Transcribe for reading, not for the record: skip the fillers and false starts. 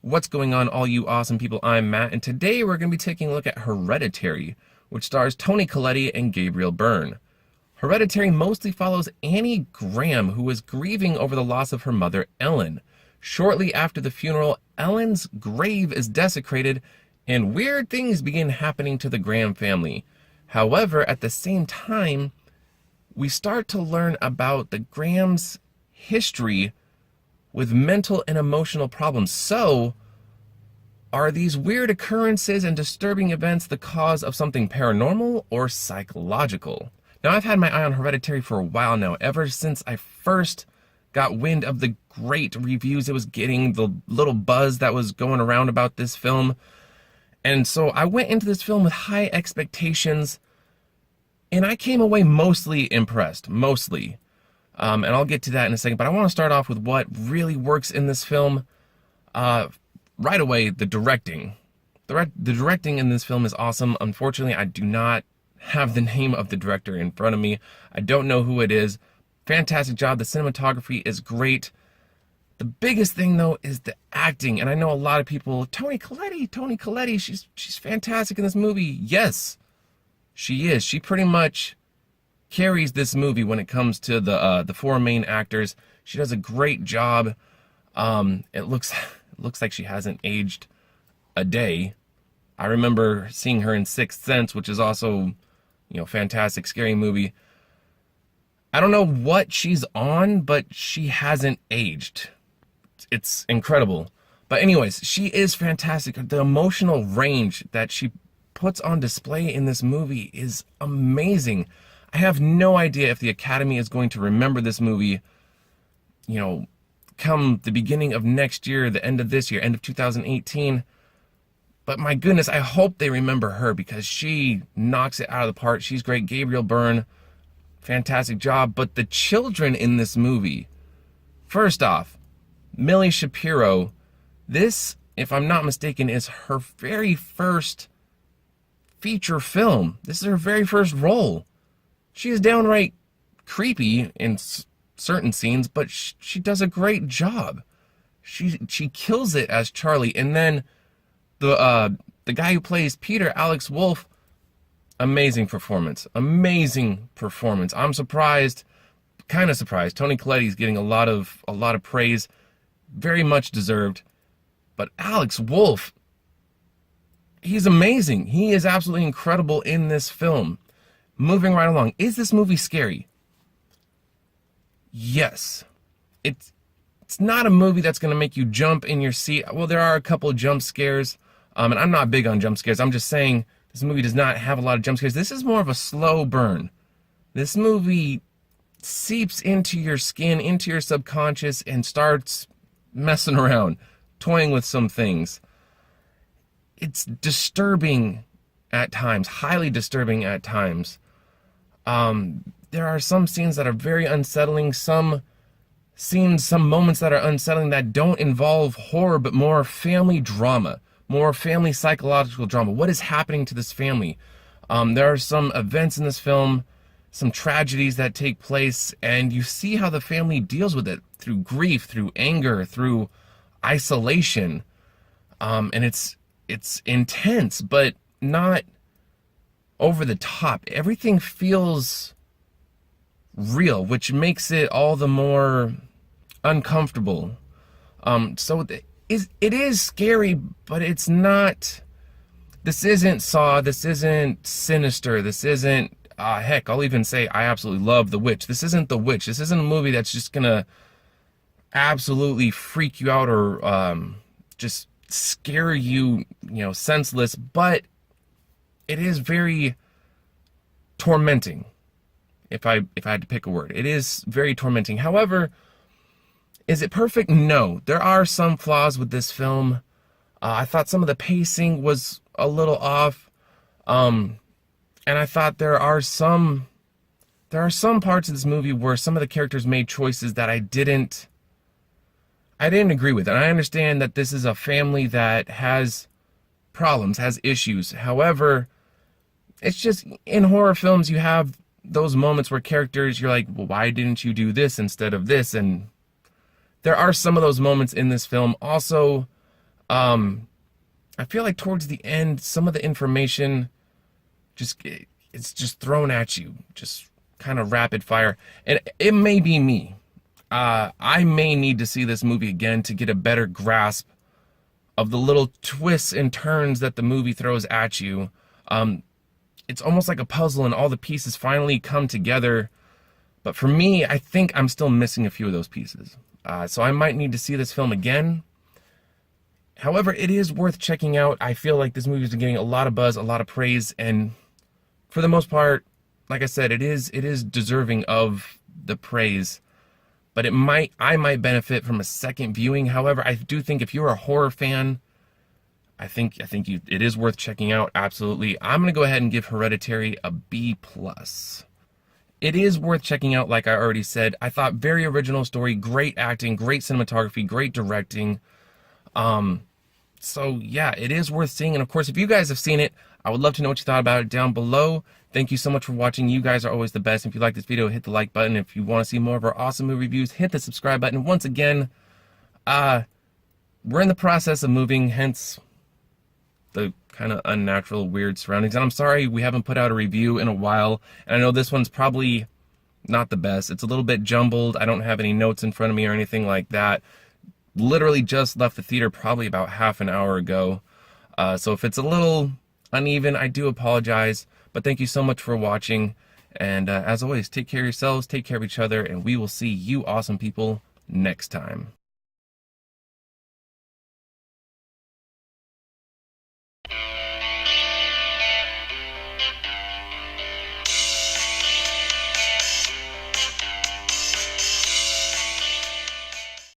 What's going on, all you awesome people? I'm Matt, and today we're going to be taking a look at Hereditary, which stars Toni Collette and Gabriel Byrne. Hereditary mostly follows Annie Graham, who is grieving over the loss of her mother, Ellen. Shortly after the funeral, Ellen's grave is desecrated, and weird things begin happening to the Graham family. However, at the same time, we start to learn about the Grahams' history with mental and emotional problems. So, are these weird occurrences and disturbing events the cause of something paranormal or psychological? Now, I've had my eye on Hereditary for a while now, ever since I first got wind of the great reviews it was getting, the little buzz that was going around about this film. And so I went into this film with high expectations, and I came away mostly impressed, mostly. And I'll get to that in a second, but I want to start off with what really works in this film. Right away, the directing. The directing in this film is awesome. Unfortunately, I do not have the name of the director in front of me. I don't know who it is. Fantastic job. The cinematography is great. The biggest thing, though, is the acting. And I know a lot of people, Toni Collette, she's fantastic in this movie. Yes, she is. She pretty much carries this movie when it comes to the four main actors. She does a great job. It looks like she hasn't aged a day. I remember seeing her in Sixth Sense, which is also, fantastic, scary movie. I don't know what she's on, but she hasn't aged. It's incredible. But anyways, she is fantastic. The emotional range that she puts on display in this movie is amazing. I have no idea if the Academy is going to remember this movie, come the beginning of next year, the end of this year, end of 2018. But my goodness, I hope they remember her because she knocks it out of the park. She's great. Gabriel Byrne, fantastic job. But the children in this movie, first off, Millie Shapiro, this, if I'm not mistaken, is her very first feature film. This is her very first role. She is downright creepy in certain scenes, but she does a great job. She kills it as Charlie. And then the guy who plays Peter, Alex Wolff, amazing performance. Amazing performance. I'm surprised, kind of surprised. Toni Collette is getting a lot of praise, very much deserved. But Alex Wolff, he's amazing. He is absolutely incredible in this film. Moving right along, is this movie scary? Yes. It's not a movie that's going to make you jump in your seat. Well, there are a couple of jump scares, and I'm not big on jump scares. I'm just saying this movie does not have a lot of jump scares. This is more of a slow burn. This movie seeps into your skin, into your subconscious, and starts messing around, toying with some things. It's disturbing at times, highly disturbing at times. There are some scenes that are very unsettling, some moments that are unsettling that don't involve horror, but more family drama, more family psychological drama. What is happening to this family? There are some events in this film, some tragedies that take place, and you see how the family deals with it through grief, through anger, through isolation. And it's intense, but not over the top. Everything feels real, which makes it all the more uncomfortable. So it is scary, but it's not. This isn't Saw. This isn't Sinister. This isn't. Heck, I'll even say I absolutely love The Witch. This isn't The Witch. This isn't a movie that's just gonna absolutely freak you out or just scare you, senseless. But it is very tormenting. If I had to pick a word, it is very tormenting. However, is it perfect? No. There are some flaws with this film. I thought some of the pacing was a little off. And I thought there are some parts of this movie where some of the characters made choices that I didn't agree with. And I understand that this is a family that has problems, has issues. However, it's just in horror films, you have those moments where characters, you're like, well, why didn't you do this instead of this? And there are some of those moments in this film. Also, I feel like towards the end, some of the information just it's just thrown at you, just kind of rapid fire. And it may be me. I may need to see this movie again to get a better grasp of the little twists and turns that the movie throws at you. It's almost like a puzzle, and all the pieces finally come together. But for me, I think I'm still missing a few of those pieces. So I might need to see this film again. However, it is worth checking out. I feel like this movie is getting a lot of buzz, a lot of praise, and for the most part, like I said, it is deserving of the praise. But I might benefit from a second viewing. However, I do think if you're a horror fan, I think it is worth checking out. Absolutely. I'm gonna go ahead and give Hereditary a B+. It is worth checking out, like I already said. I thought very original story, great acting, great cinematography, great directing. So yeah, it is worth seeing. And of course, if you guys have seen it, I would love to know what you thought about it down below. Thank you so much for watching. You guys are always the best. If you like this video, hit the like button. If you want to see more of our awesome movie reviews, hit the subscribe button. Once again, we're in the process of moving, hence the kind of unnatural, weird surroundings. And I'm sorry we haven't put out a review in a while. And I know this one's probably not the best. It's a little bit jumbled. I don't have any notes in front of me or anything like that. Literally just left the theater probably about half an hour ago. So if it's a little uneven, I do apologize. But thank you so much for watching. And as always, take care of yourselves, take care of each other, and we will see you awesome people next time.